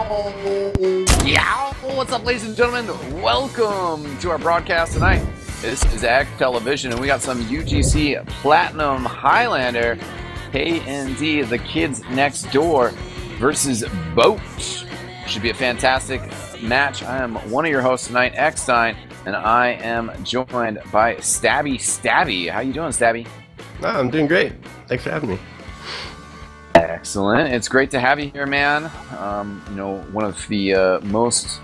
Yow! What's up, ladies and gentlemen? Welcome to our broadcast tonight. This is eXtelevision, and we got some UGC Plat Highlander, K&D, the kids next door, versus Bote. Should be a fantastic match. I am one of your hosts tonight, eXtine, and I am joined by StabbyStabby. How you doing, Stabby? Oh, I'm doing great. Thanks for having me. Excellent. It's great to have you here, man. You know, one of the most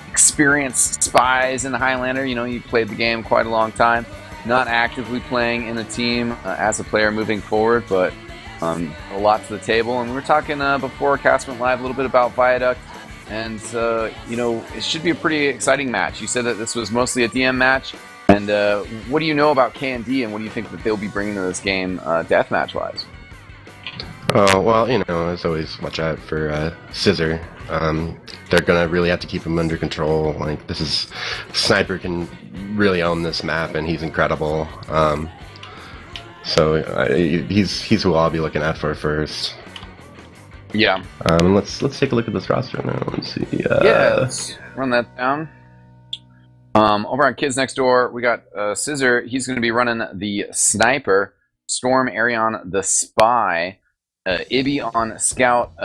experienced spies in the Highlander. You know, you played the game quite a long time. Not actively playing in the team as a player moving forward, but a lot to the table. And we were talking before cast went live a little bit about Viaduct. And, you know, it should be a pretty exciting match. You said that this was mostly a DM match. And what do you know about K&D, and what do you think that they'll be bringing to this game deathmatch-wise? Oh, well, you know, as always, watch out for Scissor. They're gonna really have to keep him under control. Like, Sniper can really own this map, and he's incredible. So he's who I'll be looking at for first. Yeah. Let's take a look at this roster now. Let's see. Yeah, let's run that down. Over on Kids Next Door, we got Scissor. He's going to be running the Sniper, Storm, Arion, the Spy, Ibby on Scout,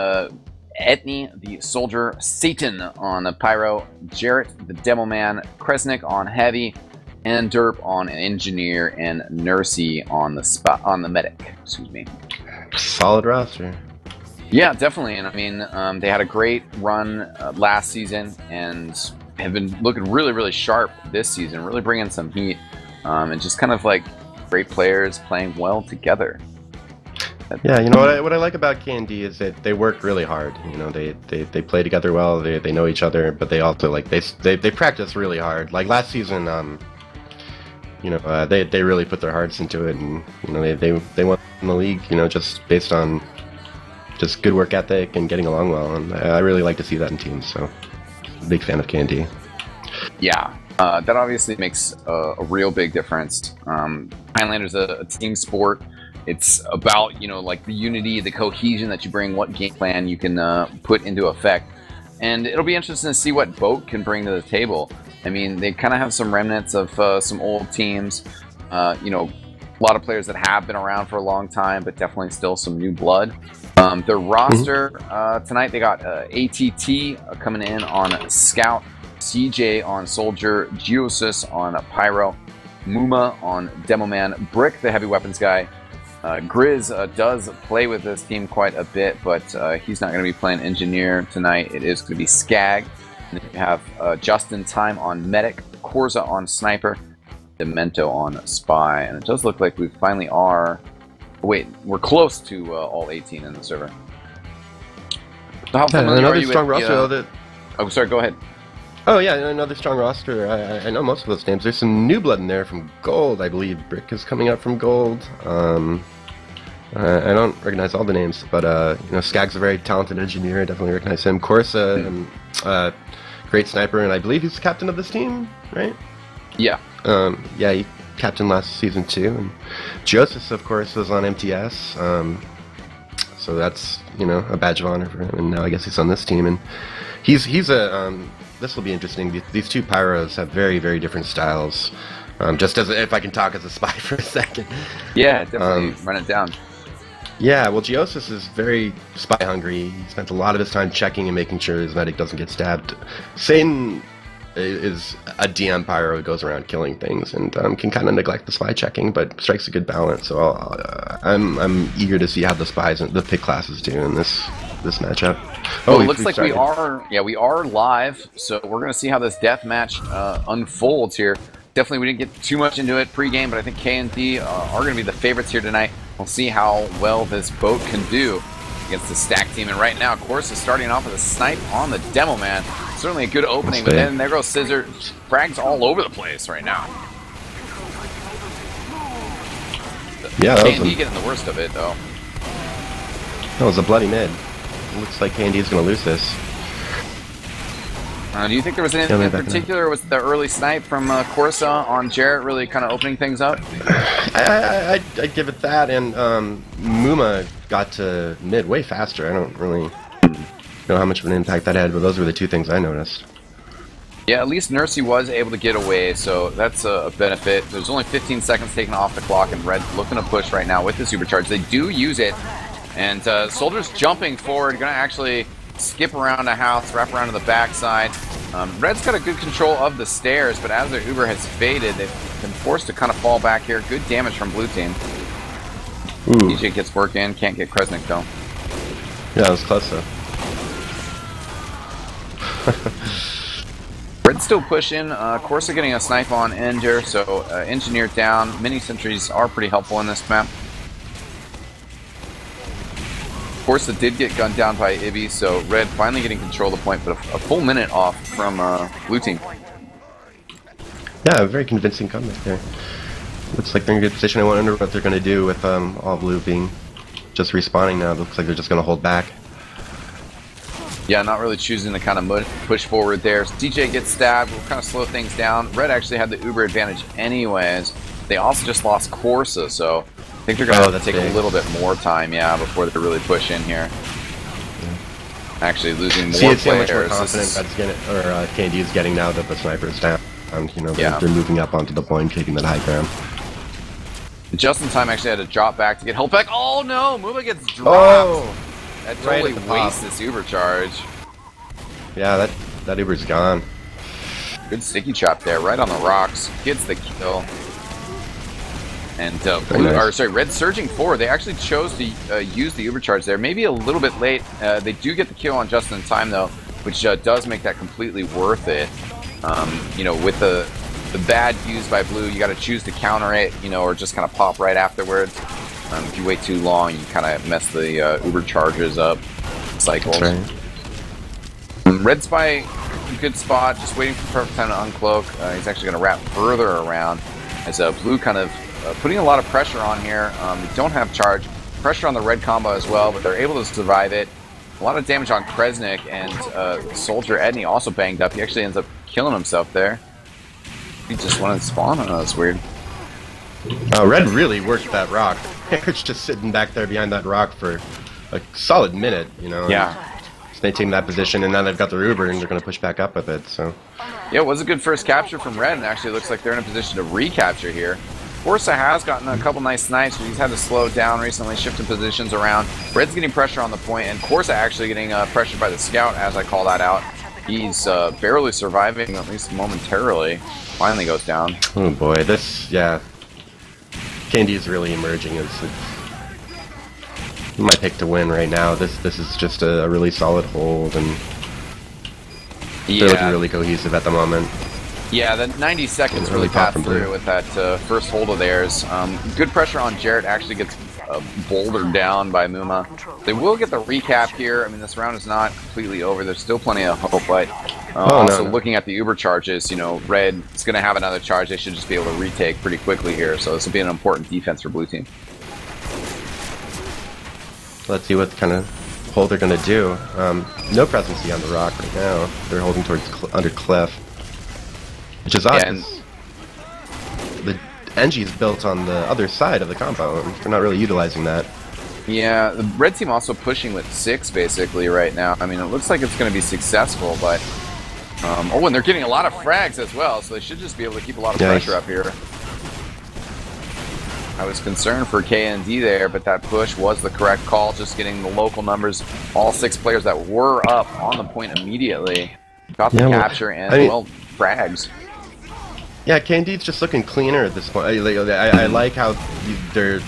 Etney, the Soldier, Satan on the Pyro, Jarrett, the Demo Man, Kresnik on Heavy, and Derp on Engineer, and Nursey on the Medic. Excuse me. Solid roster. Yeah, definitely. And I mean, they had a great run last season and have been looking really, really sharp this season, really bringing some heat, and just kind of like great players playing well together. Yeah, you know what I like about K&D is that they work really hard. You know, they play together well. They know each other, but they also like they practice really hard. Like last season, you know, they really put their hearts into it, and you know they won the league. You know, just based on just good work ethic and getting along well. And I really like to see that in teams. So, big fan of K&D. Yeah, that obviously makes a real big difference. Highlander's a team sport. It's about, you know, like the unity, the cohesion that you bring, what game plan you can put into effect. And it'll be interesting to see what Bote can bring to the table. I mean, they kind of have some remnants of some old teams. You know, a lot of players that have been around for a long time, but definitely still some new blood. Their roster tonight, they got ATT coming in on Scout, CJ on Soldier, Geosis on Pyro, Muma on Demo Man, Brick, the heavy weapons guy. Grizz does play with this team quite a bit, but he's not going to be playing Engineer tonight. It is going to be Skag. And then you have Justin Time on Medic, Corza on Sniper, Demento on Spy. And it does look like we finally are... Wait, we're close to all 18 in the server. So how familiar are you with strong roster that... Oh, sorry, go ahead. Oh yeah, another strong roster. I know most of those names. There's some new blood in there from Gold. I believe Brick is coming up from Gold. I don't recognize all the names, but you know, Skag's a very talented engineer. I definitely recognize him. Corsa, great sniper, and I believe he's the captain of this team, right? Yeah. Yeah, he captained last season too. And Joseph, of course, was on MTS. So that's, you know, a badge of honor for him. And now I guess he's on this team, and he's a this will be interesting. These two Pyros have very, very different styles. Just as if I can talk as a spy for a second. Yeah, definitely run it down. Yeah, well, Geosis is very spy hungry. He spent a lot of his time checking and making sure his medic doesn't get stabbed. Satan is a DM Pyro who goes around killing things and can kind of neglect the spy checking, but strikes a good balance. So I'm eager to see how the spies and the pick classes do in this matchup. Oh, it looks like we are live, so we're gonna see how this death match unfolds here. Definitely, we didn't get too much into it pre-game, but I think K&D are gonna be the favorites here tonight. We'll see how well this Bote can do against the stack team. And right now, of course, is starting off with a snipe on the Demo Man. Certainly a good opening, but then there goes Scissor. Frags all over the place right now. Yeah, K&D getting the worst of it, though. That was a bloody mid. Looks like K&D is going to lose this. Do you think there was anything in particular? Was the early snipe from Corsa on Jarrett really kind of opening things up? I'd give it that, and Muma got to mid way faster. I don't really... know how much of an impact that had, but those were the two things I noticed. Yeah, at least Nursey was able to get away, so that's a benefit. There's only 15 seconds taken off the clock, and Red looking to push right now with the supercharge. They do use it, and Soldier's jumping forward, going to actually skip around the house, wrap around to the backside. Red's got a good control of the stairs, but as their Uber has faded, they've been forced to kind of fall back here. Good damage from blue team. Ooh. DJ gets work in, can't get Kresnik though. Yeah, that was close though. Red's still pushing. Corsa getting a snipe on Ender, so Engineer down. Mini sentries are pretty helpful in this map. Corsa did get gunned down by Ibby, so Red finally getting control of the point, but a full minute off from blue team. Yeah, a very convincing comeback there. Looks like they're in a good position. I wonder what they're going to do with all blue being just respawning now. Looks like they're just going to hold back. Yeah, not really choosing to kind of push forward there. DJ gets stabbed. We'll kind of slow things down. Red actually had the Uber advantage anyways. They also just lost Corsa, so I think they're going to have to take a little bit more time, yeah, before they really push in here. Yeah. Actually losing more players. See how much more confident Red's getting, or KD is getting now that the sniper's down. You know, they're moving up onto the point, taking that high ground. Just in time, actually had to drop back to get help back. Oh no, Muma gets dropped. Oh! That totally wastes this Uber charge. Yeah, that Uber's gone. Good sticky trap there, right on the rocks. Gets the kill. And Red surging forward. They actually chose to use the Uber charge there. Maybe a little bit late. They do get the kill on just in time though, which does make that completely worth it. You know, with the bad used by blue, you got to choose to counter it, you know, or just kind of pop right afterwards. If you wait too long, you kind of mess the Uber charges up, cycles. Right. Red Spy, good spot, just waiting for the perfect time to uncloak. He's actually going to wrap further around as blue kind of putting a lot of pressure on here. They don't have charge. Pressure on the red combo as well, but they're able to survive it. A lot of damage on Kresnik, and Soldier Edney also banged up. He actually ends up killing himself there. He just wanted to spawn. Oh, that's weird. Red really worked that rock. Eric's just sitting back there behind that rock for a solid minute, you know. Yeah. They take that position, and now they've got their Uber, and they're going to push back up with it. So. Yeah, it was a good first capture from Red, and actually looks like they're in a position to recapture here. Corsa has gotten a couple nice snipes, but he's had to slow down recently, shifting positions around. Red's getting pressure on the point, and Corsa actually getting pressured by the scout, as I call that out. He's barely surviving, at least momentarily. Finally goes down. Oh boy, yeah. Candy is really emerging as my pick to win right now. This is just a really solid hold, and they're looking really cohesive at the moment. Yeah, the 90 seconds really passed through with that first hold of theirs. Good pressure on Jarrett, actually gets bouldered down by Muma. They will get the recap here. I mean, this round is not completely over. There's still plenty of hope, but looking at the Uber charges, you know, Red is going to have another charge. They should just be able to retake pretty quickly here, so this will be an important defense for blue team. Let's see what kind of hold they're going to do. No presency on the rock right now. They're holding towards under cliff, which is odd. The NG is built on the other side of the combo, and they're not really utilizing that. Yeah, the red team also pushing with 6 basically right now. I mean, it looks like it's going to be successful, but and they're getting a lot of frags as well, so they should just be able to keep a lot of pressure up here. I was concerned for K&D there, but that push was the correct call, just getting the local numbers. All 6 players that were up on the point immediately got the capture and, frags. Yeah, K&D's just looking cleaner at this point. I like how the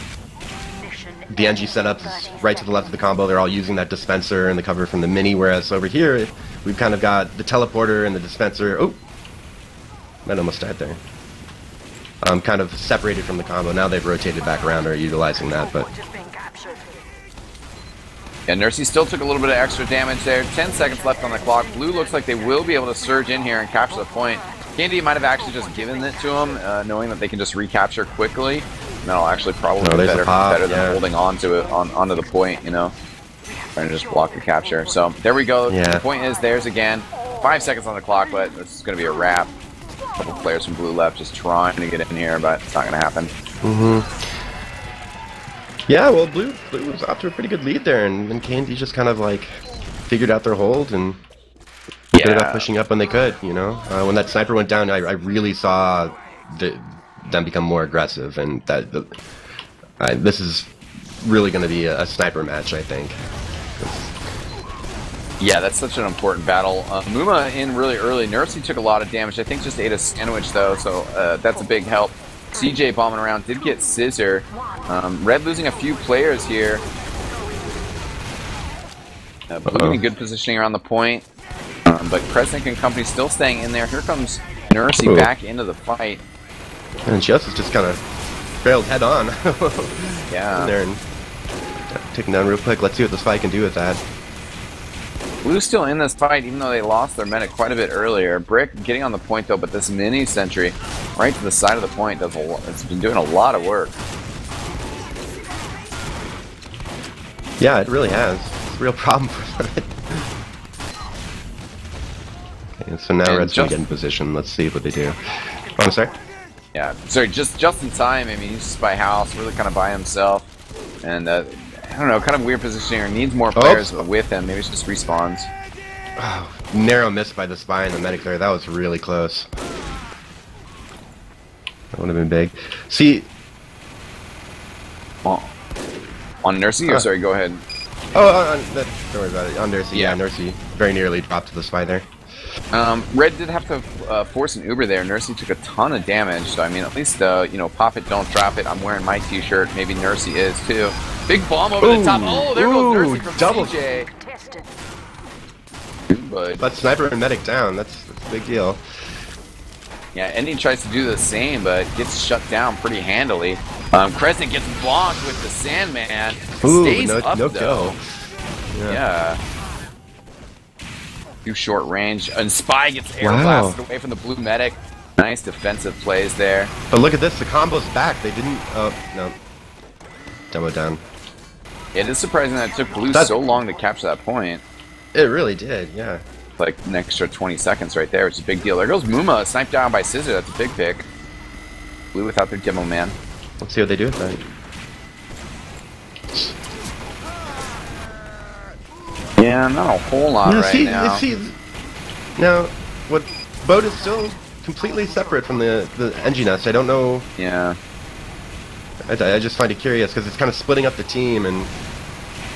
NG setup is right to the left of the combo. They're all using that dispenser and the cover from the mini, whereas over here, we've kind of got the teleporter and the dispenser. Oh! That almost died there. Kind of separated from the combo. Now they've rotated back around or are utilizing that, but... Yeah, Nursey still took a little bit of extra damage there. 10 seconds left on the clock. Blue looks like they will be able to surge in here and capture the point. Candy might have actually just given it to them, knowing that they can just recapture quickly. And that'll actually probably be better than holding on to it onto the point, you know. Trying to just block the capture. So there we go. The point is theirs again. 5 seconds on the clock, but this is going to be a wrap. A couple players from blue left just trying to get in here, but it's not going to happen. Yeah, well, blue was off to a pretty good lead there, and then Candy just kind of like figured out their hold and ended up pushing up when they could. You know, when that sniper went down, I really saw them become more aggressive, and this is really going to be a sniper match, I think. Yeah, that's such an important battle. Muma in really early. Nursey took a lot of damage. I think just ate a sandwich, though, so that's a big help. CJ bombing around did get Scissor. Red losing a few players here. Blue getting good positioning around the point. But Kresnik and company still staying in there. Here comes Nursey back into the fight. And Justice just kind of barreled head on. Yeah. In there and taking down real quick. Let's see what this fight can do with that. Blue's still in this fight, even though they lost their medic quite a bit earlier. Brick getting on the point, though, but this mini sentry right to the side of the point does it's been doing a lot of work. Yeah, it really has. It's a real problem for it. Okay, so now Red's going to get in position. Let's see what they do. Oh, I'm sorry? Yeah, sorry, just in time. I mean, he's just by house, really kind of by himself. And, I don't know, kind of weird positioning, or needs more players with him. Maybe it just respawns. Oh, narrow miss by the spy and the medic there. That was really close. That would have been big. See... On Nursey? Or sorry, go ahead. Oh, don't worry about it. On Nursey, yeah, Nursey very nearly dropped to the spy there. Red did have to force an Uber there. Nursey took a ton of damage, so I mean, at least, you know, pop it, don't drop it. I'm wearing my t-shirt. Maybe Nursey is, too. Big bomb over the top. Oh, there goes Nursey from double CJ. But that sniper and medic down. That's a big deal. Yeah, Ending tries to do the same, but gets shut down pretty handily. Kresnik gets blocked with the Sandman. Stays up, no though. go. Yeah. Too short range. And Spy gets air blasted away from the blue medic. Nice defensive plays there. But look at this, the combo's back. They didn't. Oh no. Demo down. It is surprising that it took blue so long to capture that point. It really did, yeah. Like an extra 20 seconds right there, which is a big deal. There goes Muma, sniped down by Scissor. That's a big pick. Blue without their demo man. Let's see what they do with that. Yeah, not a whole lot now. Now, what Bote is still completely separate from the NG nest. I don't know. Yeah. I just find it curious because it's kind of splitting up the team, and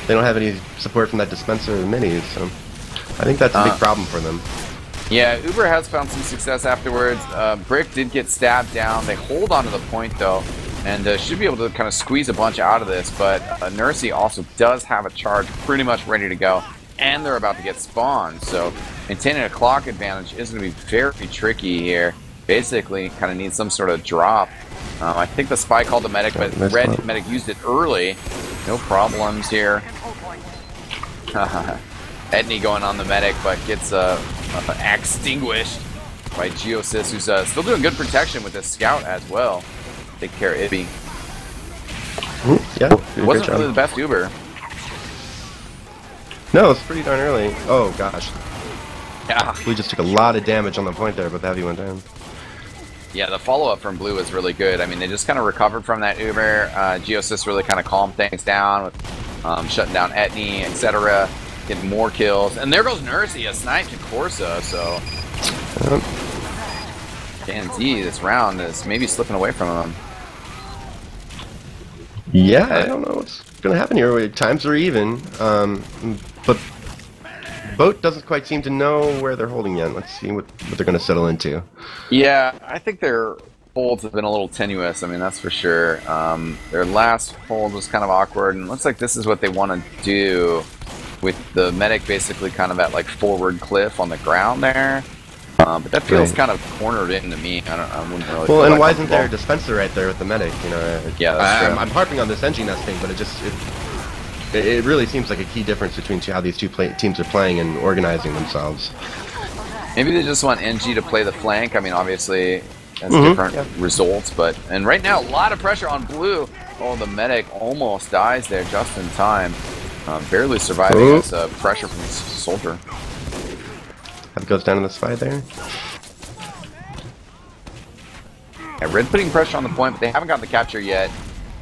they don't have any support from that dispenser of minis. So I think that's a big problem for them. Yeah, Uber has found some success afterwards. Brick did get stabbed down. They hold onto the point though, and should be able to kind of squeeze a bunch out of this. But Nursey also does have a charge pretty much ready to go, and they're about to get spawned. So maintaining a clock advantage is going to be very tricky here. Basically, kind of needs some sort of drop. I think the spy called the medic, but Red medic used it early. No problems here. Edney going on the medic, but gets extinguished by Geosis, who's still doing good protection with his scout as well. Take care of Ibby. Yeah, wasn't really the best Uber. No, it's pretty darn early. Oh gosh. Yeah. We just took a lot of damage on the point there, but the heavy went down. Yeah, the follow-up from Blue was really good. I mean, they just kind of recovered from that Uber. Geosis really kind of calmed things down with shutting down Etney, etc. Getting more kills. And there goes Nursey, a snipe to Corsa, so... Danzy, this round is maybe slipping away from him. Yeah, I don't know what's going to happen here. Times are even, but Bote doesn't quite seem to know where they're holding yet. Let's see what they're going to settle into. Yeah, I think their holds have been a little tenuous. I mean, that's for sure. Their last hold was kind of awkward, and it looks like this is what they want to do with the medic basically kind of at like forward cliff on the ground there. But that feels kind of cornered in to me. I wouldn't really. Well, and why isn't there a dispenser right there with the medic? You know. Yeah, that's true. I'm harping on this NG nest thing, but it really seems like a key difference between how these two teams are playing and organizing themselves. Maybe they just want NG to play the flank. I mean, obviously, that's different results. But and right now, a lot of pressure on Blue. Oh, the medic almost dies there just in time. Barely surviving this pressure from the soldier. That goes down to the spy there. Yeah, Red putting pressure on the point, but they haven't got the capture yet.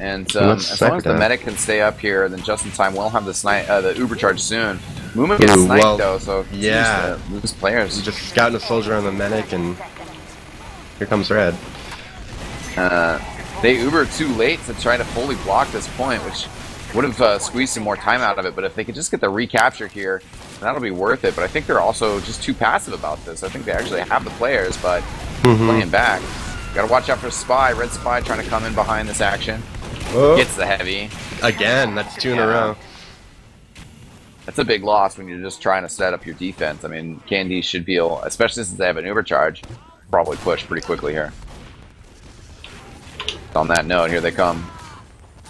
And as long as the medic can stay up here, then just in time we'll have the Uber charge soon. Movement gets sniped though, so yeah, lose players. Just scouting a soldier on the medic, and here comes Red. They Uber too late to try to fully block this point, which would have squeezed some more time out of it. But if they could just get the recapture here, that'll be worth it. But I think they're also just too passive about this. I think they actually have the players, but playing back. Got to watch out for Spy. Red Spy trying to come in behind this action. Oh. Gets the heavy. Again, that's 2 in a row. That's a big loss when you're just trying to set up your defense. I mean, Candy should be able, especially since they have an Uber charge, probably push pretty quickly here. On that note, here they come.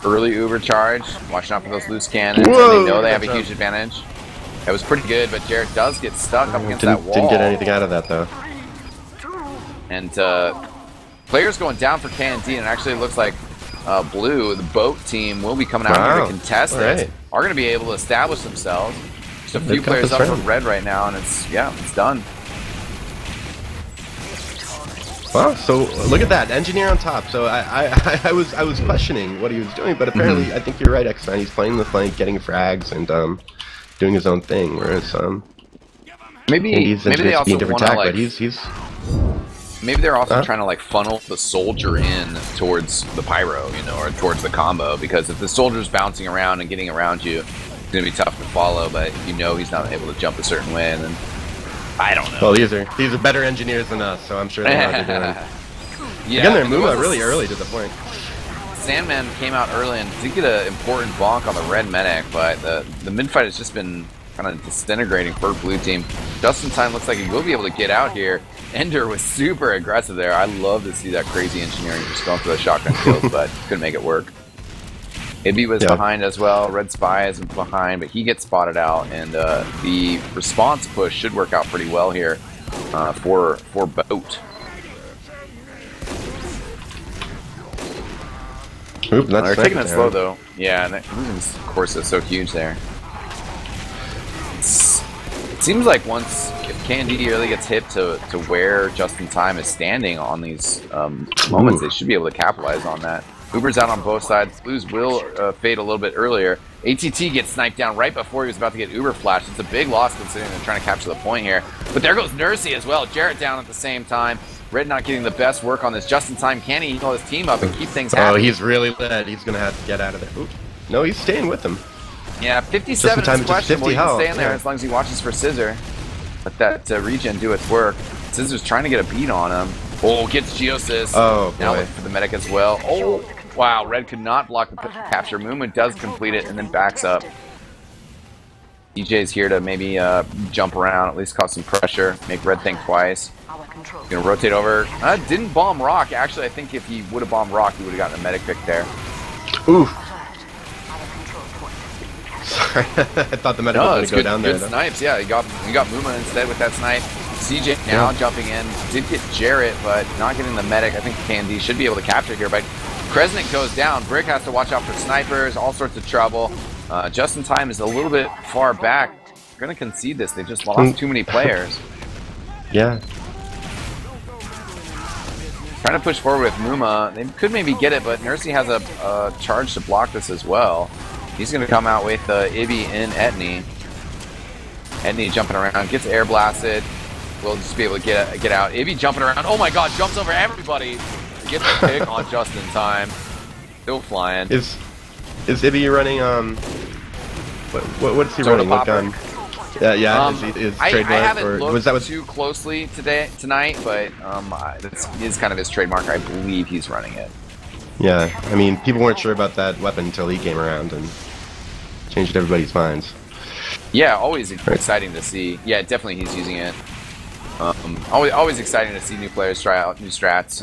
Early Uber charge, watching out for those loose cannons. Whoa, and they know they have a huge advantage. That was pretty good, but Jarrett does get stuck up against that wall. Didn't get anything out of that though. And players going down for KND, and it actually looks like Blue, the Bote team, will be coming out here to contest this. Are going to be able to establish themselves. Just a few players up from Red right now, and it's done. Wow, so look at that, engineer on top. So I was questioning what he was doing, but apparently I think you're right, eXtine. He's playing the flank, getting frags, and doing his own thing. Whereas maybe they also want to like he's maybe they're also trying to like funnel the soldier in towards the pyro, you know, or towards the combo, because if the soldier's bouncing around and getting around you, it's gonna be tough to follow. But you know he's not able to jump a certain way, and then I don't know. Well, these are better engineers than us, so I'm sure they know what they're doing. Yeah, again, they're moving really early to the point. Sandman came out early and did get an important bonk on the red medic, but the mid fight has just been kind of disintegrating for blue team. Just in time, looks like he will be able to get out here. Ender was super aggressive there. I love to see that crazy engineering, just going for the shotgun kills, but couldn't make it work. Ibby was behind as well. Red Spy is behind, but he gets spotted out, and the response push should work out pretty well here for Bote. Oop, they're taking it slow though. Yeah, and losing this course is so huge there. It seems like once if KND really gets hit to where Just in Time is standing on these moments, they should be able to capitalize on that. Uber's out on both sides. Blues will fade a little bit earlier. ATT gets sniped down right before he was about to get Uber flashed. It's a big loss considering they're trying to capture the point here. But there goes Nursey as well. Jarrett down at the same time. Red not getting the best work on this. Just in time, can he heal his team up and keep things happening? Oh, he's really lit. He's going to have to get out of there. Oop. No, he's staying with them. Yeah, 57 is questionable. He can stay in there as long as he watches for Scissor. Let that regen do its work. Scissor's trying to get a beat on him. Oh, gets Geosis. Oh, boy. Now for the medic as well. Oh, wow. Red could not block the capture. Movement does complete it and then backs up. DJ's here to maybe jump around, at least cause some pressure, make Red think twice. Gonna rotate over. Didn't bomb Rock. Actually, I think if he would have bombed Rock, he would have gotten a medic pick there. Oof. Sorry, I thought the medic was going to go down there. Good snipes, yeah. He got Muma instead with that snipe. CJ now jumping in. Did get Jarrett, but not getting the medic. I think KND should be able to capture here, but Kresnik goes down. Brick has to watch out for snipers, all sorts of trouble. Just in Time is a little bit far back. They're going to concede this. They just lost too many players. Yeah. Trying to push forward with Muma. They could maybe get it, but Nursey has a charge to block this as well. He's going to come out with Ibby and Etney. Etney jumping around, gets air blasted. We'll just be able to get out. Ibby jumping around. Oh my god, jumps over everybody. Gets a pick on Just in Time. Still flying. Is Ibby running what's he running? What gun? Yeah. Is I haven't looked too closely tonight, but this is kind of his trademark. I believe he's running it. Yeah, I mean, people weren't sure about that weapon until he came around and changed everybody's minds. Yeah, always exciting to see. Yeah, definitely he's using it. Always exciting to see new players try out new strats.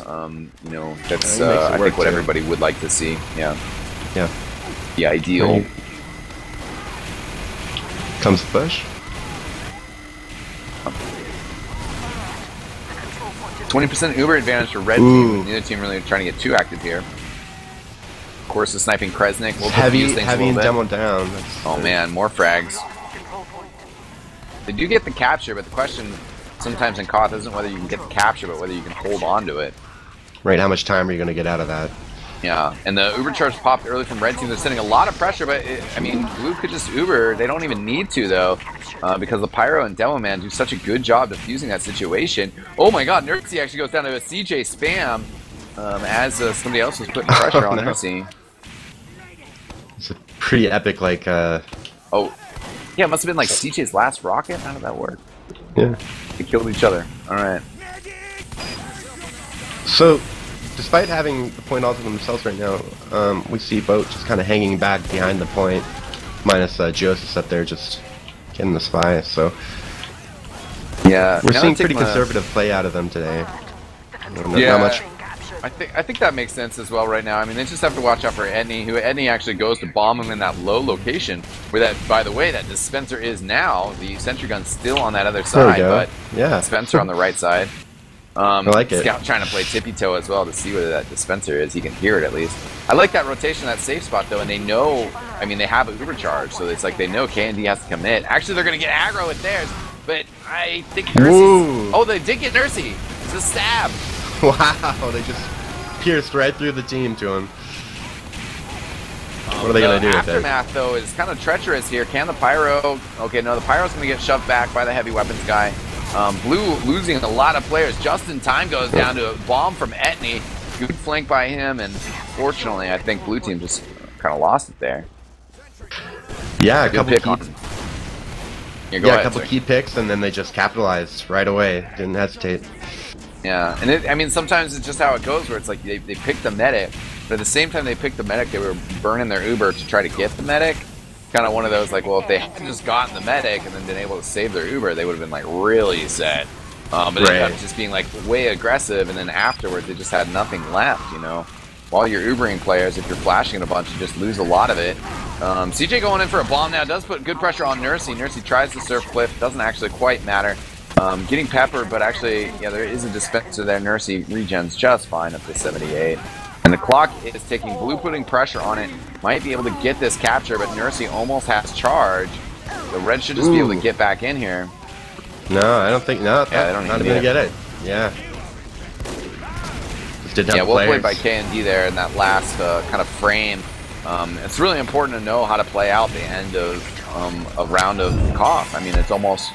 You know, that's I think what everybody would like to see. Yeah. Yeah. The ideal. Right. Comes the push. 20% Uber advantage for red team. Neither team really trying to get too active here. Of course, the sniping Kresnik will confuse things a little bit. Demo down. Oh man, more frags. They do get the capture, but the question sometimes in Koth isn't whether you can get the capture, but whether you can hold on to it. Right, how much time are you going to get out of that? Yeah, and the Uber charge popped early from red team. They're sending a lot of pressure, but I mean, blue could just Uber. They don't even need to though, because the Pyro and Demo Man do such a good job defusing that situation. Oh my God, Nursey actually goes down to a CJ spam as somebody else was putting pressure on Nursey. It's a pretty epic, like. Oh, yeah, it must have been like CJ's last rocket. How did that work? Yeah, they killed each other. All right. So, despite having the point all to themselves right now, we see Bote just kind of hanging back behind the point, minus Geosis up there just getting the spy. So, yeah, we're seeing pretty conservative play out of them today. Not much. I think that makes sense as well right now. I mean, they just have to watch out for Edney, who Edney actually goes to bomb him in that low location, where that, by the way, that dispenser is now. The sentry gun's still on that other side, but yeah, dispenser on the right side. I like it. Scout trying to play tippy toe as well to see whether that dispenser is. He can hear it at least. I like that rotation, that safe spot though, and they know. I mean, they have an Uber charge, so it's like they know K&D has to commit. Actually, they're gonna get aggro with theirs, but I think Nursey's. Oh, they did get Nursey. It's a stab. Wow, they just pierced right through the team to him. What are they going to do with that? Aftermath, though, is kind of treacherous here. Can the Pyro... Okay, no, the Pyro's going to get shoved back by the heavy weapons guy. Blue losing a lot of players. Just in time goes down to a bomb from Etney. Good flank by him, and fortunately, I think blue team just kind of lost it there. Yeah, a couple key picks, and then they just capitalized right away. Didn't hesitate. Yeah, and I mean, sometimes it's just how it goes, where it's like they pick the medic, but at the same time they picked the medic, they were burning their Uber to try to get the medic. Kind of one of those, like, well, if they had just gotten the medic and then been able to save their Uber, they would have been, like, really set. But it ended up just being, like, way aggressive, and then afterwards they just had nothing left, you know? While you're Ubering players, if you're flashing it a bunch, you just lose a lot of it. CJ going in for a bomb now does put good pressure on Nursey. Nursey tries to surf cliff, doesn't actually quite matter. Getting peppered, but actually, yeah, there is a dispenser there. Nursey regens just fine up to 78. And the clock is ticking. Blue putting pressure on it. Might be able to get this capture, but Nursey almost has charge. The red should just be able to get back in here. No, I don't think, no. Yeah, they don't not even get it. Yeah. Just didn't have well played by K&D there in that last kind of frame. It's really important to know how to play out the end of a round of KOF. I mean, it's almost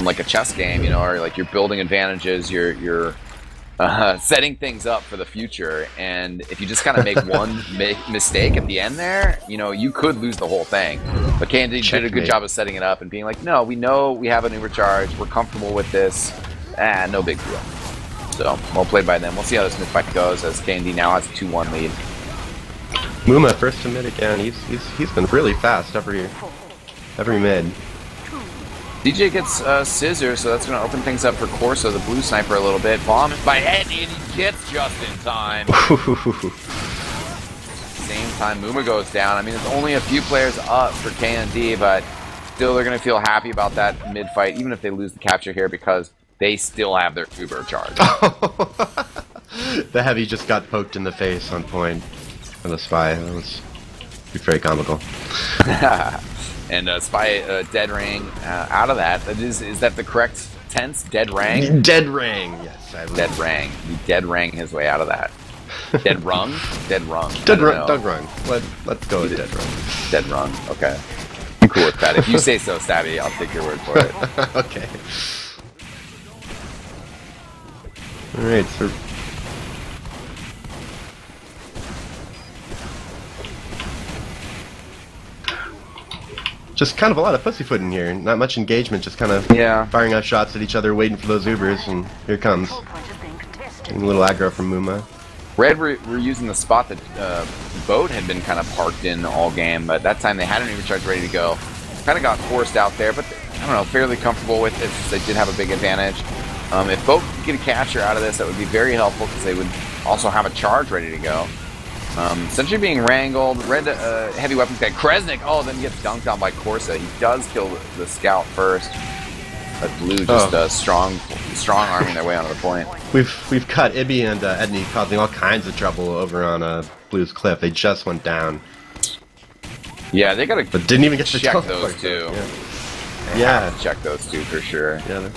like a chess game, you know, or like you're building advantages, you're setting things up for the future, and if you just kind of make one mistake at the end there, you know, you could lose the whole thing. But K&D did a good job of setting it up and being like, no, we know we have an Uber charge, we're comfortable with this, no big deal. So, well played by them. We'll see how this mid-fight goes, as K&D now has a 2-1 lead. Muma first to mid again. He's been really fast every mid. DJ gets Scissor, so that's going to open things up for Corso, the blue sniper, a little bit. Bombed by Edney, and he gets just in time. Same time, Muma goes down. I mean, it's only a few players up for K&D, but still they're going to feel happy about that mid-fight, even if they lose the capture here, because they still have their Uber charge. The heavy just got poked in the face on point for the spy. That was very comical. And Spy dead ring out of that. Is that the correct tense? Dead rang? Dead rang, yes. Dead rang. He dead rang his way out of that. Dead rung? Dead rung. Dead rung. Let's go with dead rung. Dead rung. Okay. I'm cool with that. If you say so, Stabby, I'll take your word for it. Okay. Alright, so... Just kind of a lot of pussyfooting here. Not much engagement, just kind of firing out shots at each other, waiting for those Ubers, and here it comes. Getting a little aggro from Muma. Red were using the spot that Bote had been kind of parked in all game, but that time they had an Uber charge ready to go. Kind of got forced out there, but I don't know, fairly comfortable with it since they did have a big advantage. If Bote could get a capture out of this, that would be very helpful because they would also have a charge ready to go. Sentry being wrangled, red heavy weapons guy Kresnik, then gets dunked on by Corsa. He does kill the scout first, but blue just strong arming their way onto the point. We've caught Ibby and Edney causing all kinds of trouble over on Blue's cliff. They just went down. Yeah, they gotta but didn't even get to check those two. Yeah, check those two for sure. Yeah,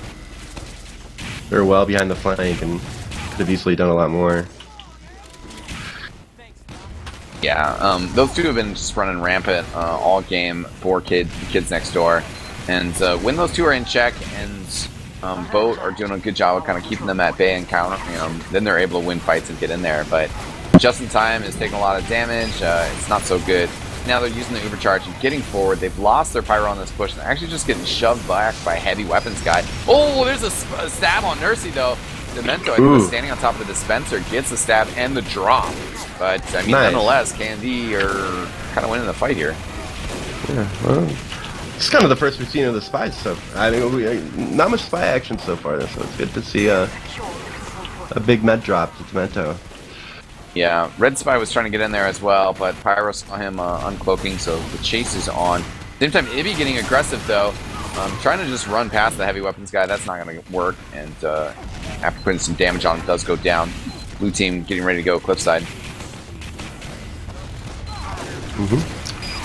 they're well behind the flank and could have easily done a lot more. Yeah, those two have been just running rampant all game for kids next door, and when those two are in check and Bote are doing a good job of kind of keeping them at bay and countering them, then they're able to win fights and get in there. But Just in Time is taking a lot of damage. It's not so good. Now they're using the Ubercharge and getting forward. They've lost their Pyro on this push and they're actually just getting shoved back by Heavy Weapons guy. Oh, there's a stab on Nursey though. Demento, I think, was standing on top of the dispenser, gets the stab and the drop. But, I mean, nonetheless, KND are kind of winning the fight here. Yeah, well, it's kind of the first we've seen of the spies, so I mean, not much spy action so far, so it's good to see a big med drop to Demento. Yeah, Red Spy was trying to get in there as well, but Pyro saw him uncloaking, so the chase is on. Same time, Ibby getting aggressive though. Trying to just run past the Heavy Weapons guy, that's not going to work, and after putting some damage on him, does go down. Blue team getting ready to go cliffside.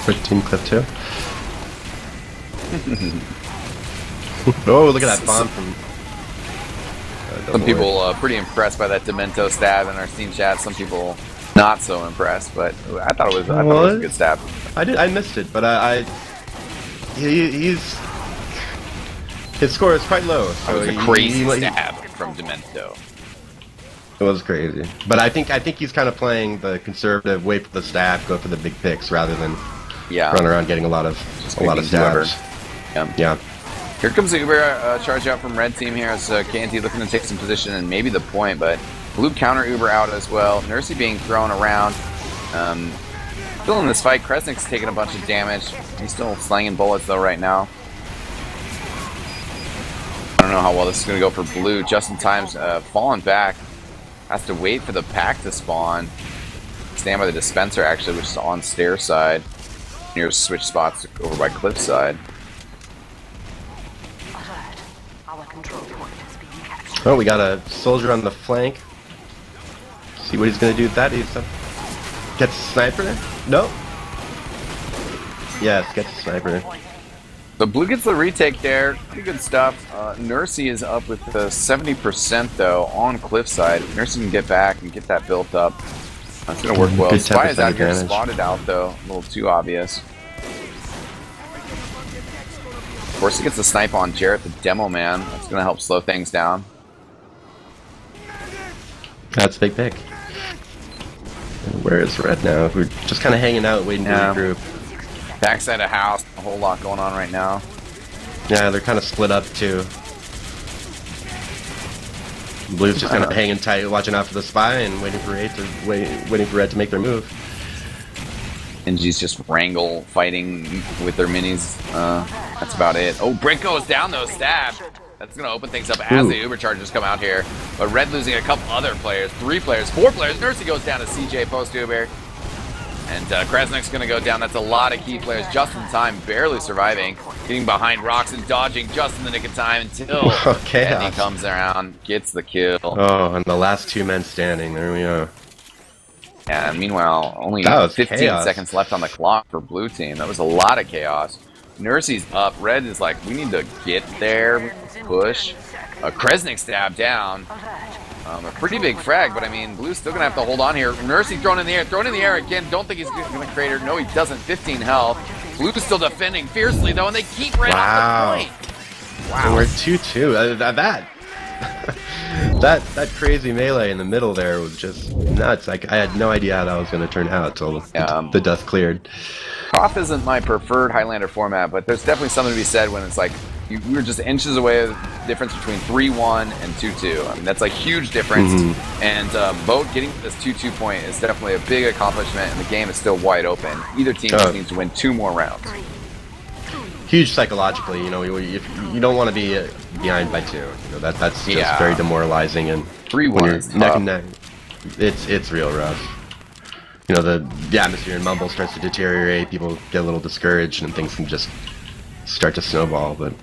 Red team cliff too. Oh, look at that bomb from... Some people pretty impressed by that Demento stab in our Steam chat. Some people not so impressed, but I thought it was a good stab. I missed it, but his score is quite low. So it was a crazy stab from Demento. It was crazy, but I think he's kind of playing the conservative, wait for the stab, go for the big picks rather than run around getting a lot of stabs. Yeah. Here comes the Uber charge out from Red Team here as KNT looking to take some position and maybe the point, but Blue counter Uber out as well. Nursey being thrown around. Still in this fight, Kresnik's taking a bunch of damage. He's still slanging bullets though right now. I don't know how well this is going to go for Blue. Just in Time's falling back. Has to wait for the pack to spawn. Stand by the dispenser actually, which is on stair side. Near switch spots over by cliff side. Oh, we got a soldier on the flank. See what he's gonna do with that. He's gets a sniper. No. Yes, gets a sniper. So Blue gets the retake there. Pretty good stuff. Nursey is up with 70% though on cliffside. Nursey can get back and get that built up. That's gonna work well. Spy is out here spotted out though. A little too obvious. Of course, he gets a snipe on Jarrett, the demo man. That's gonna help slow things down. That's a big pick. Where is Red now? We're just kind of hanging out, waiting for the group. Backside of house, a whole lot going on right now. Yeah, they're kind of split up too. Blue's just kind of hanging tight, watching out for the spy, and waiting for Red to make their move. NG's just wrangle fighting with their minis. That's about it. Oh, Brick goes down though, stab. That's going to open things up as the Uber charges come out here. But Red losing a couple other players. 3 players, 4 players. Nursey goes down to CJ post-Uber. And Kresnik's going to go down. That's a lot of key players. Just in Time, barely surviving. Getting behind rocks and dodging just in the nick of time until Andy comes around, gets the kill. Oh, and the last 2 men standing. There we go. And meanwhile, only 15 seconds left on the clock for Blue Team. That was a lot of chaos. Nursey's up. Red is like, we need to get there, push. Kresnik stab down. A pretty big frag, but I mean, Blue's still gonna have to hold on here. Nursey thrown in the air again. Don't think he's gonna crater. No, he doesn't. 15 health. Blue's still defending fiercely though, and they keep Red off the point. Wow, we're 2-2. That crazy melee in the middle there was just nuts. Like I had no idea how that was gonna turn out until the dust cleared. KOF isn't my preferred Highlander format, but there's definitely something to be said when it's like we were just inches away of the difference between 3-1 and 2-2. I mean, that's a huge difference. And Bote getting this 2-2 point is definitely a big accomplishment, and the game is still wide open. Either team just needs to win 2 more rounds. Huge psychologically, you know, you don't want to be behind by 2. You know, that's just very demoralizing. And 3-1 is neck and neck, it's real rough. You know, the atmosphere in Mumble starts to deteriorate, people get a little discouraged, and things can just start to snowball, but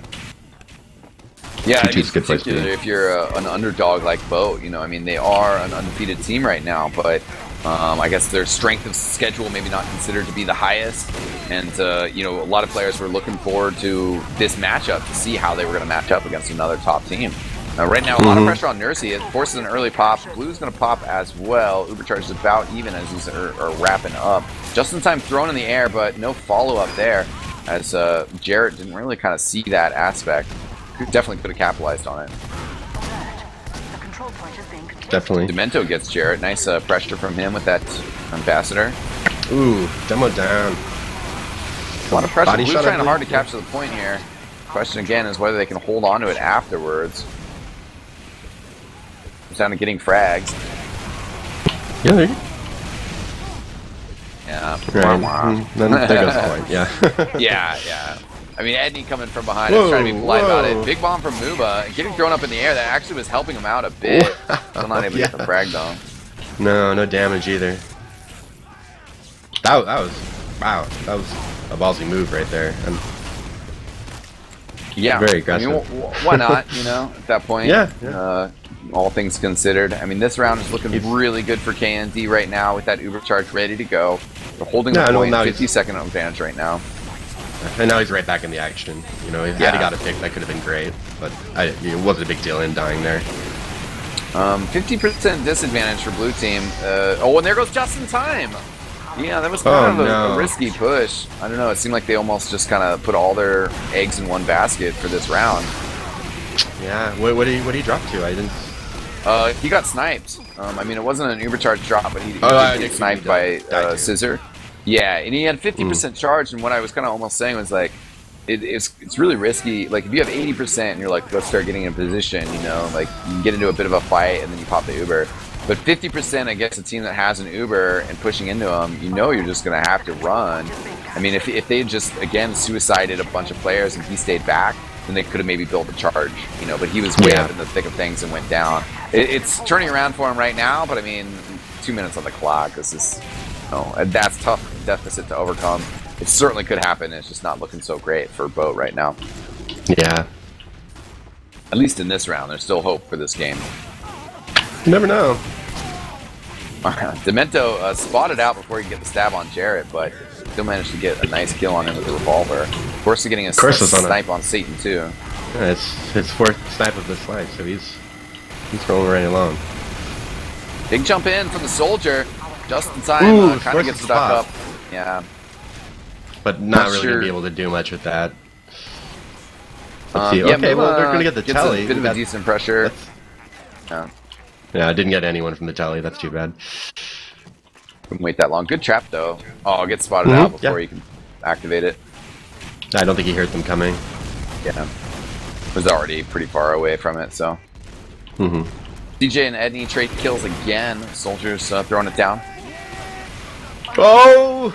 yeah, I mean, particularly if you're an underdog like Bote, you know, I mean, they are an undefeated team right now, but I guess their strength of schedule maybe not considered to be the highest, and you know, a lot of players were looking forward to this matchup to see how they were going to match up against another top team. Right now, a lot of pressure on Nursey. It forces an early pop. Blue's going to pop as well. Ubercharge is about even as these are wrapping up. Just in time thrown in the air, but no follow-up there, as Jarrett didn't really kind of see that aspect. Definitely could have capitalized on it. Definitely. Demento gets Jarrett. Nice pressure from him with that Ambassador. Ooh, demo down. A lot of pressure. Blue's trying hard to capture the point here. Question again is whether they can hold on to it afterwards. It's down to getting frags. Yeah, there you go. Yeah. Right. Then there goes the point. Yeah. yeah. I mean, Edney coming from behind and trying to be polite about it. Big bomb from Muba. Getting thrown up in the air. That actually was helping him out a bit. Still not able to get the frag though. No damage either. That was wow. That was a ballsy move right there. And yeah, very aggressive. I mean, why not? You know, at that point. Yeah. All things considered, I mean, this round is looking really good for KND right now with that Uber charge ready to go. They're holding the point, 50-second advantage right now. And now he's right back in the action. You know, had he got a pick, that could have been great, but it wasn't a big deal in dying there. 50% disadvantage for blue team. Oh, and there goes just in time. Yeah, that was kind of a risky push. I don't know. It seemed like they almost just kind of put all their eggs in one basket for this round. Yeah. What did he drop to? I didn't. He got sniped. I mean, it wasn't an Ubercharge drop, but he did get sniped by Scissor. Yeah, and he had 50% charge, and what I was kind of almost saying was like, it's really risky. Like, if you have 80% and you're like, let's start getting in position, you know, like, you can get into a bit of a fight and then you pop the Uber. But 50% against a team that has an Uber and pushing into them, you know you're just going to have to run. I mean, if they just, again, suicided a bunch of players and he stayed back, then they could have maybe built a charge, you know, but he was way up in the thick of things and went down. It's turning around for him right now, but I mean, 2 minutes on the clock. This is, that's tough deficit to overcome. It certainly could happen. It's just not looking so great for Bote right now. Yeah. At least in this round, there's still hope for this game. You never know. Demento spotted out before he could get the stab on Jarrett, but still managed to get a nice kill on him with the revolver. Of course, he's getting a snipe on Satan too. Yeah, it's his fourth snipe of this life, so he's rolling right along. Big jump in from the soldier, just in time. Kind of gets stuck up. Yeah, but not really gonna be able to do much with that. Let's see. Okay, well they're gonna get the telly. A bit of a decent pressure. Yeah, I didn't get anyone from the telly. That's too bad. Couldn't wait that long. Good trap though. Oh, get spotted out before you can activate it. I don't think he heard them coming. Yeah, was already pretty far away from it. So. DJ and Edney trade kills again. Soldiers throwing it down. Oh!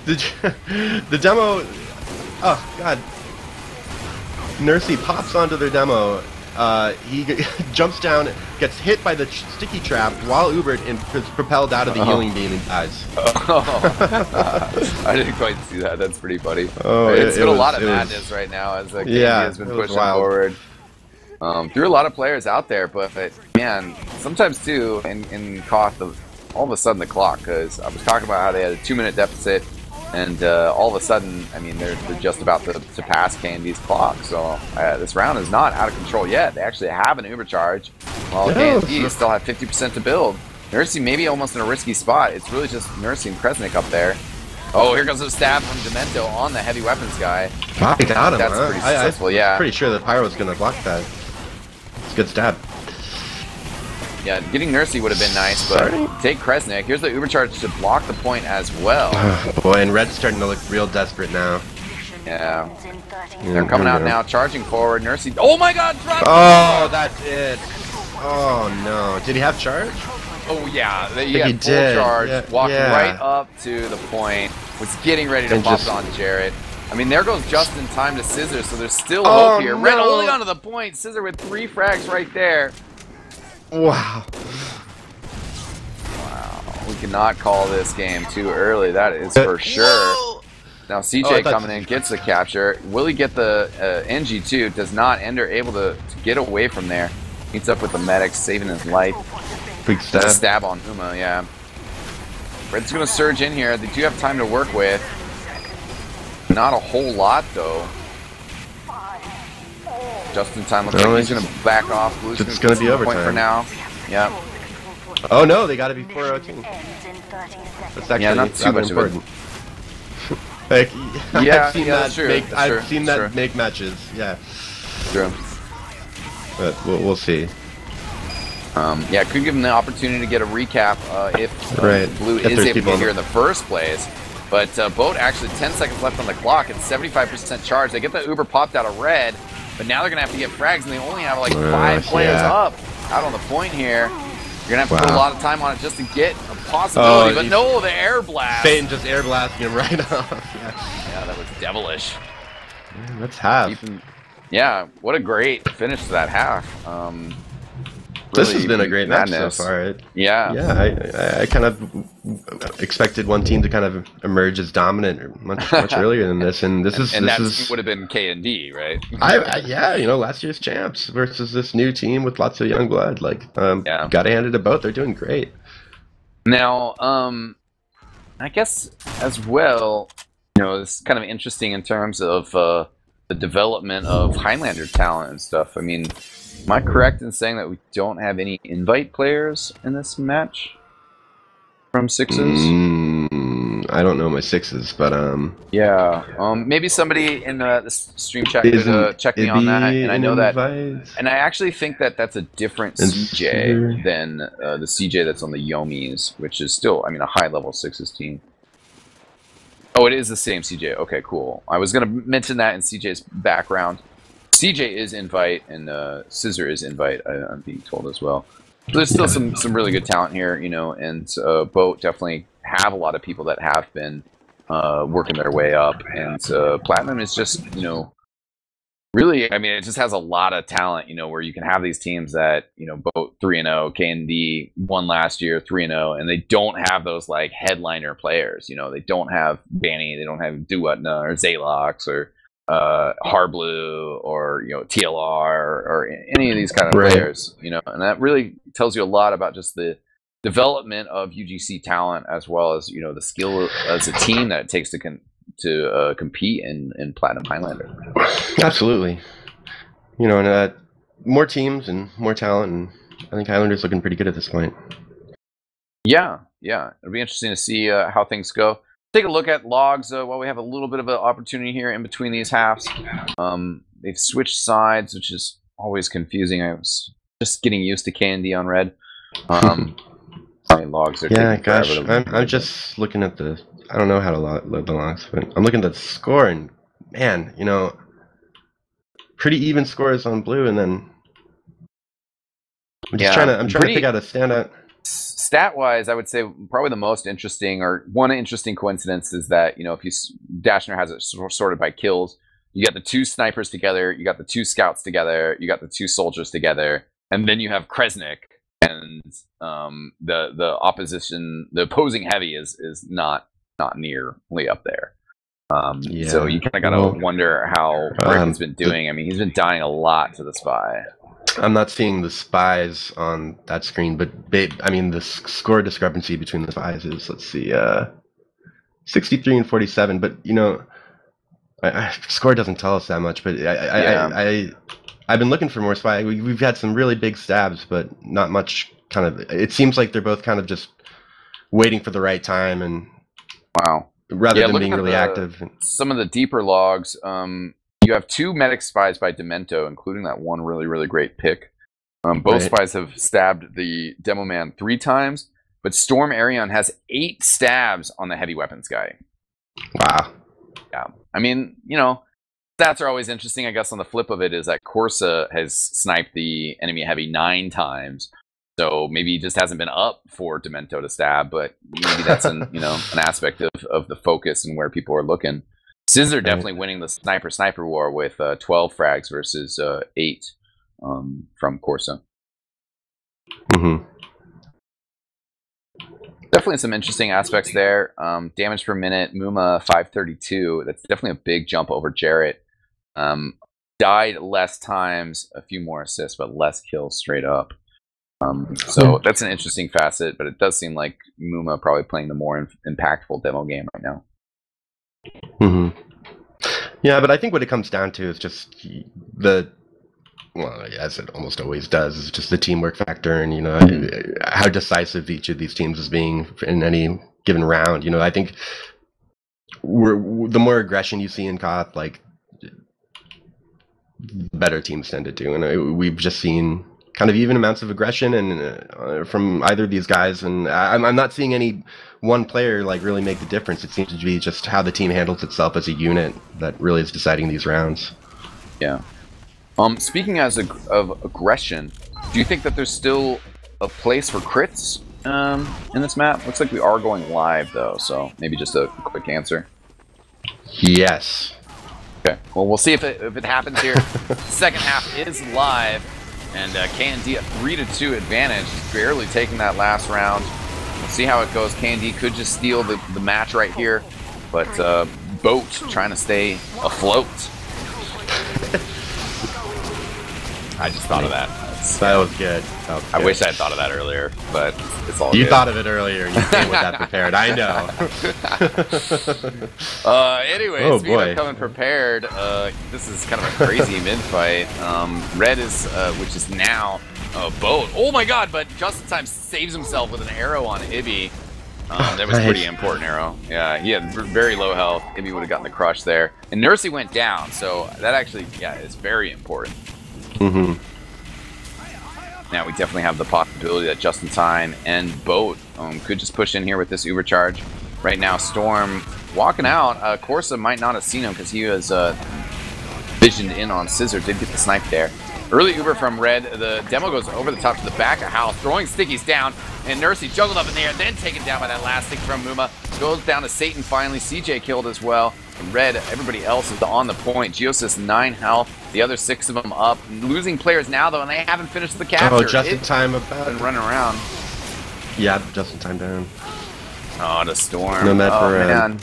the demo. Oh God. Nursey pops onto their demo. He jumps down, gets hit by the sticky trap while Ubered and is propelled out of the healing beam and dies. I didn't quite see that. That's pretty funny. It's been a lot of madness right now as KD has been pushing forward. Threw a lot of players out there, but man, sometimes too, in Koth, all of a sudden the clock, because I was talking about how they had a 2-minute deficit, and all of a sudden, I mean, they're just about to pass KND's clock. So this round is not out of control yet. They actually have an Uber charge, while KND still have 50% to build. Nursey maybe almost in a risky spot. It's really just Nursey and Kresnik up there. Oh, here comes a stab from Demento on the heavy weapons guy. He got him. That's pretty successful. Yeah. Pretty sure the Pyro was going to block that. It's a good stab. Yeah, getting Nursey would have been nice, but take Kresnik. Here's the Uber charge to block the point as well. Boy, and Red's starting to look real desperate now. Yeah. They're coming out now, charging forward. Nursey. Oh my God! Oh, that's it. Oh no. Did he have charge? Oh yeah, he had full charge. Walked right up to the point. Was getting ready to pop it on Jarrett. I mean, there goes just in time to Scissor, so there's still hope here. Red holding onto the point. Scissor with 3 frags right there. Wow. We cannot call this game too early. That is for sure. Now CJ coming in, gets the capture. Will he get the NG2? Does not. Ender able to get away from there. Meets up with the medic, saving his life. Big stab. Stab on Uma, yeah. Red's going to surge in here. They do have time to work with. Not a whole lot, though. Just in time. Looks like he's going to back off. Blue's it's going to be overtime for now. Yeah. Oh no, they got to be 4-0 team. That's actually not too much important. Like, yeah, I've seen that make matches. Yeah. True. But we'll see. Yeah, could give them the opportunity to get a recap if Blue is able to get here in the first place. But Bote actually 10 seconds left on the clock and 75% charge. They get the Uber popped out of red, but now they're going to have to get frags, and they only have like 5 players up out on the point here. You're going to have to put a lot of time on it just to get a possibility. But no, the air blast. Satan just air blasting him right off. Yeah, that was devilish. Man, that's half. Yeah, what a great finish to that half. This has been a great match so far. Yeah, I kind of expected one team to kind of emerge as dominant much earlier than this, and this would have been K&D, right? Yeah, you know, last year's champs versus this new team with lots of young blood. Like, gotta hand it to both. They're doing great. Now, I guess as well, you know, it's kind of interesting in terms of the development of Highlander talent and stuff. I mean, am I correct in saying that we don't have any invite players in this match from sixes? I don't know my sixes, but yeah, maybe somebody in the stream chat could check me on that. And I know that, and I actually think that that's a different CJ than the CJ that's on the Yomis, which is still, I mean, a high-level sixes team. Oh, it is the same CJ. Okay, cool. I was going to mention that in CJ's background. CJ is invite, and Scissor is invite, I'm being told as well. So there's still some really good talent here, you know, and Bote definitely have a lot of people that have been working their way up. And Platinum is just, you know, really, I mean, it just has a lot of talent, you know, where you can have these teams that, you know, Bote 3-0, K&D won last year 3-0, and they don't have those like headliner players, you know, they don't have Banny, they don't have Duwatna or Zalox or Harblue or, you know, TLR or any of these kind of players, you know, and that really tells you a lot about just the development of UGC talent, as well as, you know, the skill as a team that it takes to compete in Platinum Highlander. Absolutely. You know, and more teams and more talent, and I think Highlander's looking pretty good at this point. Yeah, it'll be interesting to see how things go. Take a look at logs while we have a little bit of an opportunity here in between these halves. They've switched sides, which is always confusing. I was just getting used to K&D on red. Logs are I'm just looking at the... I don't know how to load the logs, but I'm looking at the score, and man, you know, pretty even scores on blue, and then I'm trying to pick out a standout. Stat-wise, I would say probably the most interesting, or one interesting coincidence, is that, you know, if Dashner has it sorted by kills, you got the 2 snipers together, you got the 2 scouts together, you got the 2 soldiers together, and then you have Kresnik, and the opposing heavy is not nearly up there. So you kind of gotta wonder how Rick's been doing. I mean, he's been dying a lot to the spy. I'm not seeing the spies on that screen, but I mean, the score discrepancy between the spies is, let's see, 63 and 47. But you know, score doesn't tell us that much. But I've been looking for more spy. We've had some really big stabs, but not much. Kind of, it seems like they're both kind of just waiting for the right time, and rather than being really active. Some of the deeper logs. You have 2 medic spies by Demento, including that one really great pick. Both spies have stabbed the Demo Man 3 times, but Storm Arion has 8 stabs on the heavy weapons guy. Wow. Yeah. I mean, you know, stats are always interesting. I guess on the flip of it is that Corsa has sniped the enemy heavy 9 times. So maybe he just hasn't been up for Demento to stab, but maybe that's an aspect of the focus and where people are looking. Scissor definitely winning the sniper war with 12 frags versus 8 from Corsa. Definitely some interesting aspects there. Damage per minute, Muma 532. That's definitely a big jump over Jarrett. Died less times, a few more assists, but less kills straight up. So that's an interesting facet, but it does seem like Muma probably playing the more impactful demo game right now. Yeah, but I think what it comes down to is just the well, as it almost always does, is just the teamwork factor, and how decisive each of these teams is being in any given round. I think the more aggression you see in COD, like, the better teams tend to do, and we've just seen kind of even amounts of aggression and from either of these guys, and I'm not seeing any one player like really make the difference. It seems to be just how the team handles itself as a unit that really is deciding these rounds. Yeah. Speaking of aggression, do you think that there's still a place for crits in this map? Looks like we are going live though, so maybe just a quick answer. Yes. Okay. Well, we'll see if it happens here. Second half is live. And K&D a 3-2 advantage, just barely taking that last round. We'll see how it goes. K&D could just steal the match right here, but Bote trying to stay afloat. I just thought of that. That was good. I wish I had thought of that earlier, but it's all You good. thought of it earlier. You came with that prepared. I know. Anyway, speaking of coming prepared, this is kind of a crazy mid-fight. Red is, which is now Bote. Oh my god, but just in time saves himself with an arrow on Ibby. That was a pretty important arrow. Yeah, he had very low health. Ibby would have gotten the crush there. And Nursey went down, so that actually, yeah, is very important. Mm-hmm. Now we definitely have the possibility that Just in Time and Bote could just push in here with this Uber charge. Right now, Storm walking out. Corsa might not have seen him because he was visioned in on Scissor. Did get the snipe there. Early Uber from Red. The demo goes over the top to the back of house, throwing stickies down. And Nursey juggled up in the air, then taken down by that last stick from Muma. Goes down to Satan finally. CJ killed as well. Red, everybody else is on the point. Geosis 9 health. The other 6 of them up. Losing players now, though, and they haven't finished the capture. Oh, just in time about been running around. Yeah, just in time down. Oh, the Storm. No, oh, man.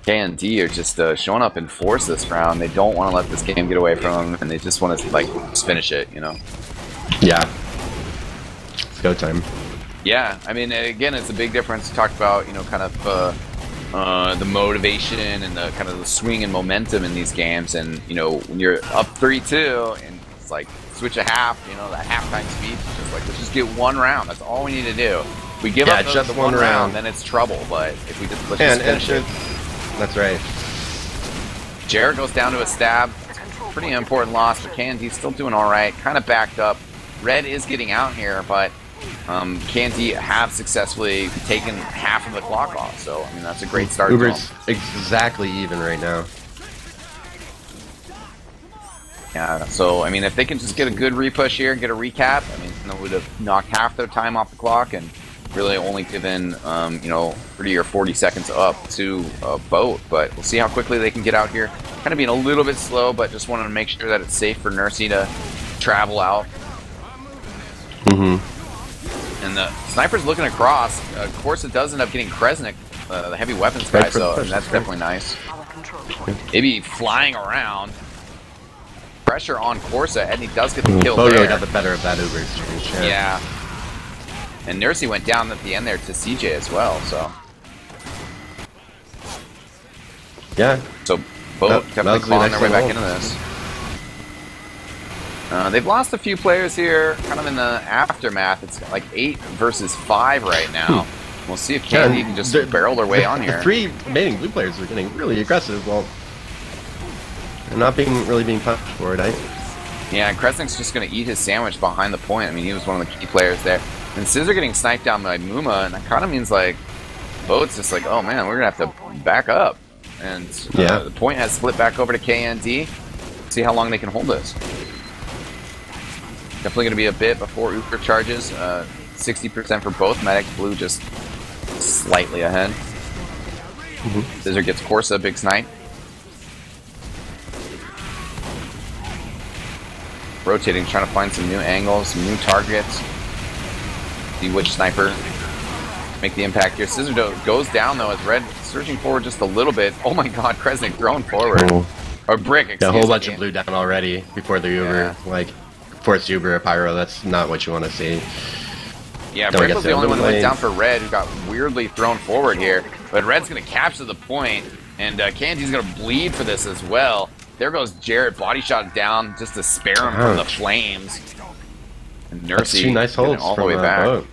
K&D are just showing up in force this round. They don't want to let this game get away from them, and they just want to, like, just finish it, Yeah. It's go time. Yeah, I mean, again, it's a big difference. Talked about, kind of the motivation and the kind of the swing and momentum in these games, and when you're up 3-2 and it's like switch a half, that halftime speed, just like let's just get one round. That's all we need to do. If we give up just one round, then it's trouble. But if we just let's just finish it. That's right. Jared goes down to a stab. Pretty important loss, but K&D's still doing all right. Kind of backed up. Red is getting out here, but K&D have successfully taken half of the clock off, so I mean that's a great start. Uber's exactly even right now. Yeah, so I mean if they can just get a good repush here and get a recap, I mean they would have knocked half their time off the clock and really only given 30 or 40 seconds up to Bote. But we'll see how quickly they can get out here. Kind of being a little bit slow, but just wanted to make sure that it's safe for Nursey to travel out. Mm-hmm. And the sniper's looking across. Of course, it does end up getting Kresnik, the heavy weapons guy, so that's definitely nice. Maybe flying around. Pressure on Corsa, and he does get the kill there. Really got the better of that Uber exchange. Yeah. And Nursey went down at the end there to CJ as well, so. Yeah. So Bote definitely clawing their way back into this. They've lost a few players here, kind of in the aftermath. It's like 8 versus 5 right now. We'll see if K&D can just barrel their way on here. The 3 remaining blue players are getting really aggressive. Well, they're not really being punished for it. Yeah, and Kresnik's just going to eat his sandwich behind the point. I mean, he was one of the key players there. And Scissor getting sniped down by Muma, and that kind of means like Bote's just like, oh man, we're going to have to back up. And the point has split back over to K&D. See how long they can hold this. Definitely going to be a bit before Uber charges. 60% for both. Medic Blue just slightly ahead. Scissor gets Corsa, big snipe. Rotating, trying to find some new angles, some new targets. See which sniper make the impact here. Scissor goes down though as Red surging forward just a little bit. Oh my god, Kresnik thrown forward. Or Brick, excuse me. A whole bunch of blue down already before the Uber. Like, forced Uber or Pyro, that's not what you want to see. Yeah, Brick was the only one that went down for Red, who got weirdly thrown forward here. But Red's going to capture the point, and K&D's going to bleed for this as well. there goes Jarrett, body shot down just to spare him from the flames. And Nursey nice holds all the way back. Bote.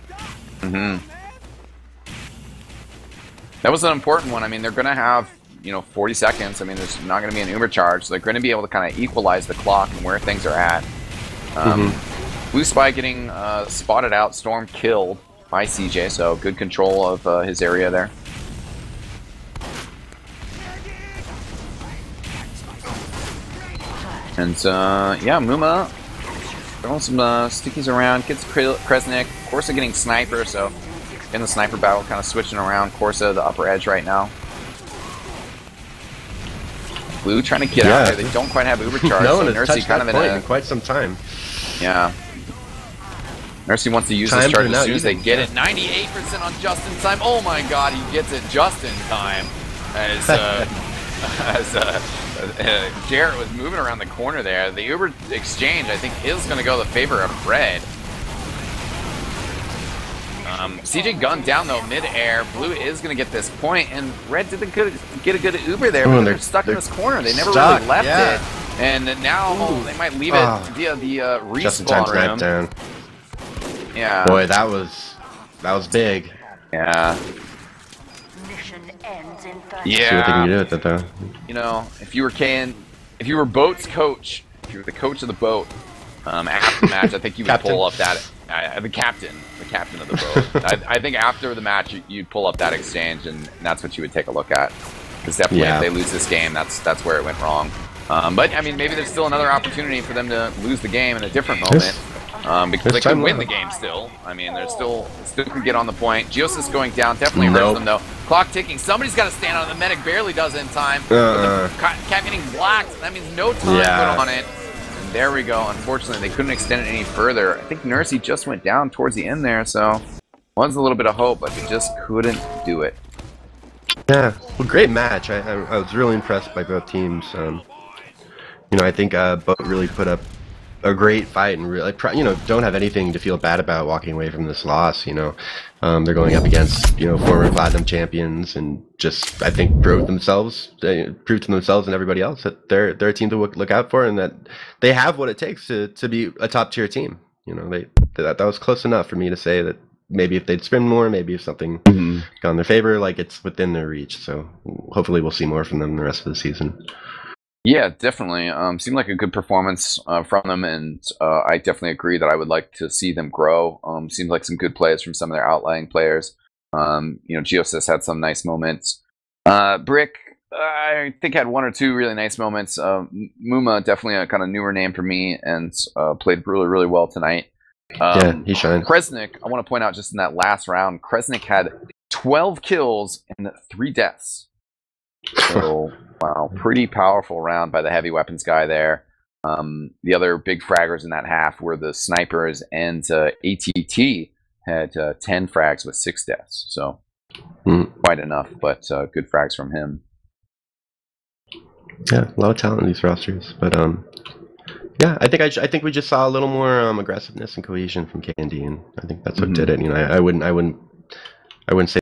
That was an important one. I mean, they're going to have, you know, 40 seconds. I mean, there's not going to be an uber charge, so they're going to be able to kind of equalize the clock and where things are at. Blue Spy getting spotted out, Storm killed by CJ, so good control of his area there. And yeah, Muma throwing some stickies around, gets Kresnik. Corsa getting sniper, so in the sniper battle, kind of switching around. Corsa the upper edge right now. Blue trying to get out there. They don't quite have uber charge. No so one has Nursey touched kind that of point in quite some time. Yeah. Nursey wants to use this charge as soon as they get it. 98% on just in time. Oh my god, he gets it just in time. As Jarrett was moving around the corner there. The uber exchange, I think, is going to go the favor of Red. CJ gunned down though mid-air. Blue is going to get this point, and Red didn't get a good uber there, but they're stuck in this corner. They never really left it, and now they might leave it via the respawn room. Down. Yeah. Boy, that was big. Yeah. See what they can do with it though. You know, if you were Bote's coach, if you were the coach of the Bote, after the match, I think you would pull up that. The captain of the Bote. I think after the match, you'd pull up that exchange, and that's what you would take a look at. Because definitely, if they lose this game, that's where it went wrong. But I mean, maybe there's still another opportunity for them to lose the game in a different moment. Because they could win the game still. I mean, they're still could get on the point. Geosis going down definitely hurts them though. Clock ticking. Somebody's got to stand on it. The medic barely does it in time. Cap getting blocked. That means no time put on it. And there we go. Unfortunately, they couldn't extend it any further. I think Nursey just went down towards the end there, so was a little bit of hope, but they just couldn't do it. Yeah, well, great match. I was really impressed by both teams. You know, I think Bote really put up a great fight and really, you know, don't have anything to feel bad about walking away from this loss. You know, they're going up against, you know, former Platinum champions, and just I think proved to themselves and everybody else that they're a team to look out for, and that they have what it takes to be a top tier team. You know, that was close enough for me to say that maybe if they'd sprint more, maybe if something got in their favor, like it's within their reach. So hopefully we'll see more from them the rest of the season. Yeah, definitely. Seemed like a good performance from them, and I definitely agree that I would like to see them grow. Seems like some good plays from some of their outlying players. You know, Geosis had some nice moments. Brick, I think, had one or two really nice moments. Muma, definitely a kind of newer name for me, and played really, really well tonight. Yeah, he shined. Kresnik, I want to point out just in that last round, Kresnik had 12 kills and 3 deaths. So, wow, pretty powerful round by the heavy weapons guy there. The other big fraggers in that half were the snipers, and ATT had 10 frags with 6 deaths. So, quite enough, but good frags from him. Yeah, a lot of talent in these rosters, but yeah, I think we just saw a little more aggressiveness and cohesion from Candy, and I think that's what did it. You know, I wouldn't say